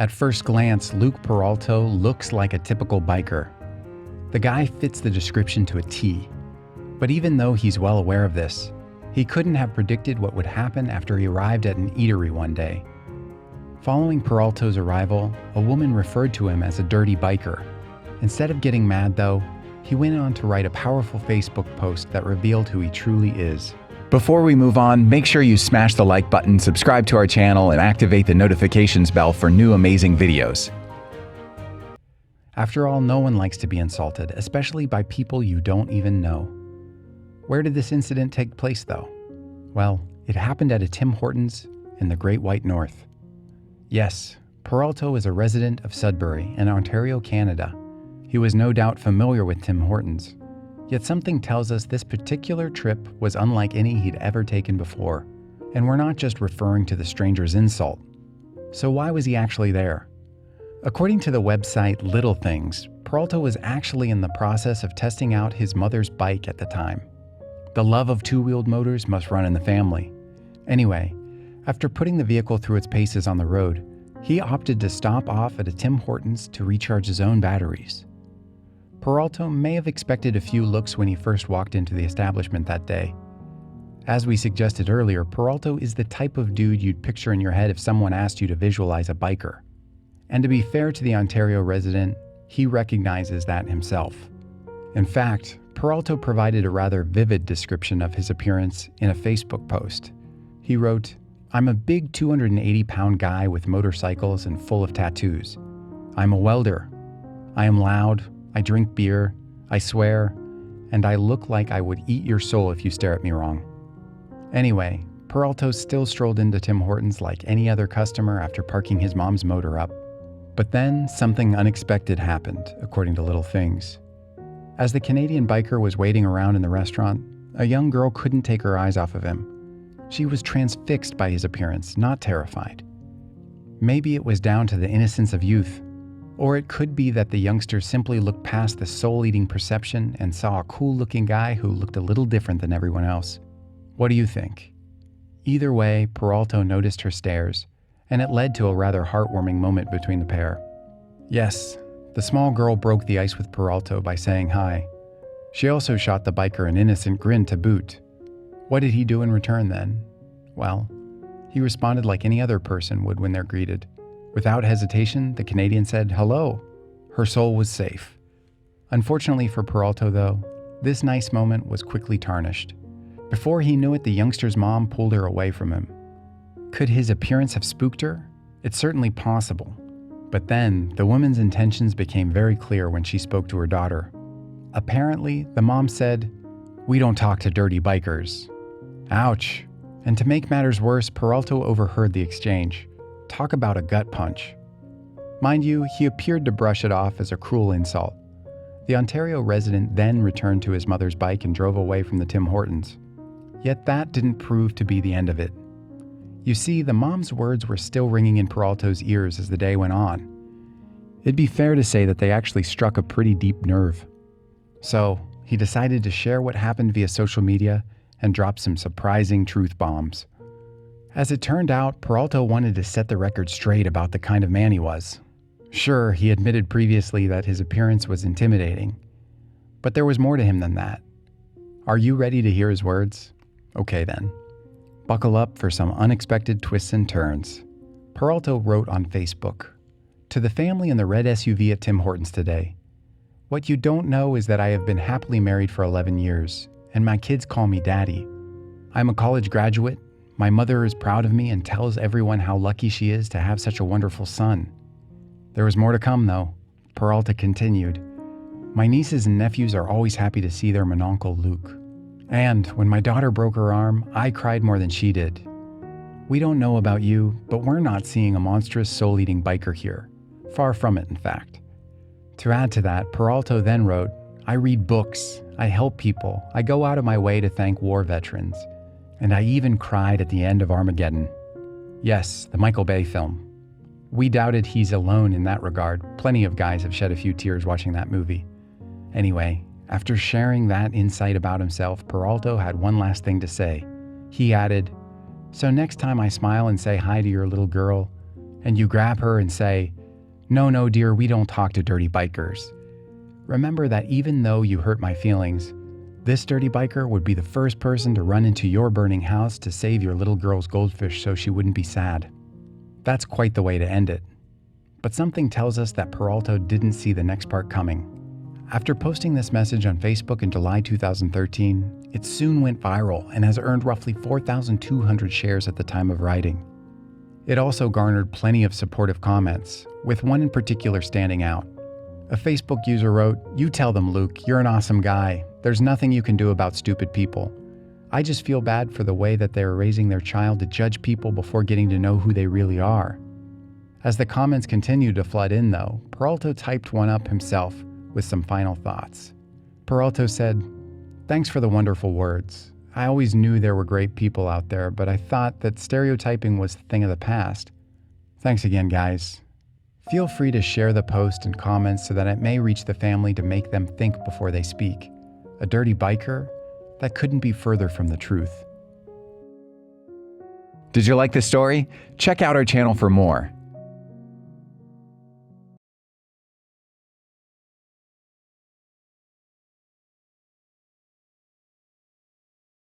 At first glance, Luke Peralta looks like a typical biker. The guy fits the description to a T. But even though he's well aware of this, he couldn't have predicted what would happen after he arrived at an eatery one day. Following Peralta's arrival, a woman referred to him as a dirty biker. Instead of getting mad though, he went on to write a powerful Facebook post that revealed who he truly is. Before we move on, make sure you smash the like button, subscribe to our channel, and activate the notifications bell for new amazing videos. After all, no one likes to be insulted, especially by people you don't even know. Where did this incident take place though? Well, it happened at a Tim Hortons in the Great White North. Yes, Peralta is a resident of Sudbury in Ontario, Canada. He was no doubt familiar with Tim Hortons. Yet something tells us this particular trip was unlike any he'd ever taken before. And we're not just referring to the stranger's insult. So why was he actually there? According to the website Little Things, Peralta was actually in the process of testing out his mother's bike at the time. The love of two-wheeled motors must run in the family. Anyway, after putting the vehicle through its paces on the road, he opted to stop off at a Tim Hortons to recharge his own batteries. Peralta may have expected a few looks when he first walked into the establishment that day. As we suggested earlier, Peralta is the type of dude you'd picture in your head if someone asked you to visualize a biker. And to be fair to the Ontario resident, he recognizes that himself. In fact, Peralta provided a rather vivid description of his appearance in a Facebook post. He wrote, "I'm a big 280-pound guy with motorcycles and full of tattoos. I'm a welder. I am loud. I drink beer, I swear, and I look like I would eat your soul if you stare at me wrong." Anyway, Peralta still strolled into Tim Hortons like any other customer after parking his mom's motor up. But then something unexpected happened, according to Little Things. As the Canadian biker was waiting around in the restaurant, a young girl couldn't take her eyes off of him. She was transfixed by his appearance, not terrified. Maybe it was down to the innocence of youth. Or it could be that the youngster simply looked past the soul-eating perception and saw a cool-looking guy who looked a little different than everyone else. What do you think? Either way, Peralta noticed her stares, and it led to a rather heartwarming moment between the pair. Yes, the small girl broke the ice with Peralta by saying hi. She also shot the biker an innocent grin to boot. What did he do in return then? Well, he responded like any other person would when they're greeted. Without hesitation, the Canadian said hello. Her soul was safe. Unfortunately for Peralta, though, this nice moment was quickly tarnished. Before he knew it, the youngster's mom pulled her away from him. Could his appearance have spooked her? It's certainly possible. But then, the woman's intentions became very clear when she spoke to her daughter. Apparently, the mom said, "We don't talk to dirty bikers." Ouch. And to make matters worse, Peralta overheard the exchange. Talk about a gut punch. Mind you, he appeared to brush it off as a cruel insult. The Ontario resident then returned to his mother's bike and drove away from the Tim Hortons. Yet that didn't prove to be the end of it. You see, the mom's words were still ringing in Peralta's ears as the day went on. It'd be fair to say that they actually struck a pretty deep nerve. So, he decided to share what happened via social media and drop some surprising truth bombs. As it turned out, Peralta wanted to set the record straight about the kind of man he was. Sure, he admitted previously that his appearance was intimidating, but there was more to him than that. Are you ready to hear his words? Okay then. Buckle up for some unexpected twists and turns. Peralta wrote on Facebook, "To the family in the red SUV at Tim Hortons today. What you don't know is that I have been happily married for 11 years, and my kids call me Daddy. I'm a college graduate. My mother is proud of me and tells everyone how lucky she is to have such a wonderful son." There was more to come, though. Peralta continued, "My nieces and nephews are always happy to see their mononcle Luke. And when my daughter broke her arm, I cried more than she did. We don't know about you, but we're not seeing a monstrous soul-eating biker here. Far from it, in fact." To add to that, Peralta then wrote, "I read books, I help people, I go out of my way to thank war veterans. And I even cried at the end of Armageddon." Yes, the Michael Bay film. We doubted he's alone in that regard. Plenty of guys have shed a few tears watching that movie. Anyway, after sharing that insight about himself, Peralta had one last thing to say. He added, "So next time I smile and say hi to your little girl, and you grab her and say, No, dear, we don't talk to dirty bikers. Remember that even though you hurt my feelings, this dirty biker would be the first person to run into your burning house to save your little girl's goldfish so she wouldn't be sad. That's quite the way to end it. But something tells us that Peralta didn't see the next part coming. After posting this message on Facebook in July 2013, it soon went viral and has earned roughly 4,200 shares at the time of writing. It also garnered plenty of supportive comments, with one in particular standing out. A Facebook user wrote, "You tell them, Luke, you're an awesome guy. There's nothing you can do about stupid people. I just feel bad for the way that they're raising their child to judge people before getting to know who they really are." As the comments continued to flood in, though, Peralta typed one up himself with some final thoughts. Peralta said, "Thanks for the wonderful words. I always knew there were great people out there, but I thought that stereotyping was the thing of the past. Thanks again, guys. Feel free to share the post and comments so that it may reach the family to make them think before they speak. A dirty biker? That couldn't be further from the truth." Did you like the story? Check out our channel for more.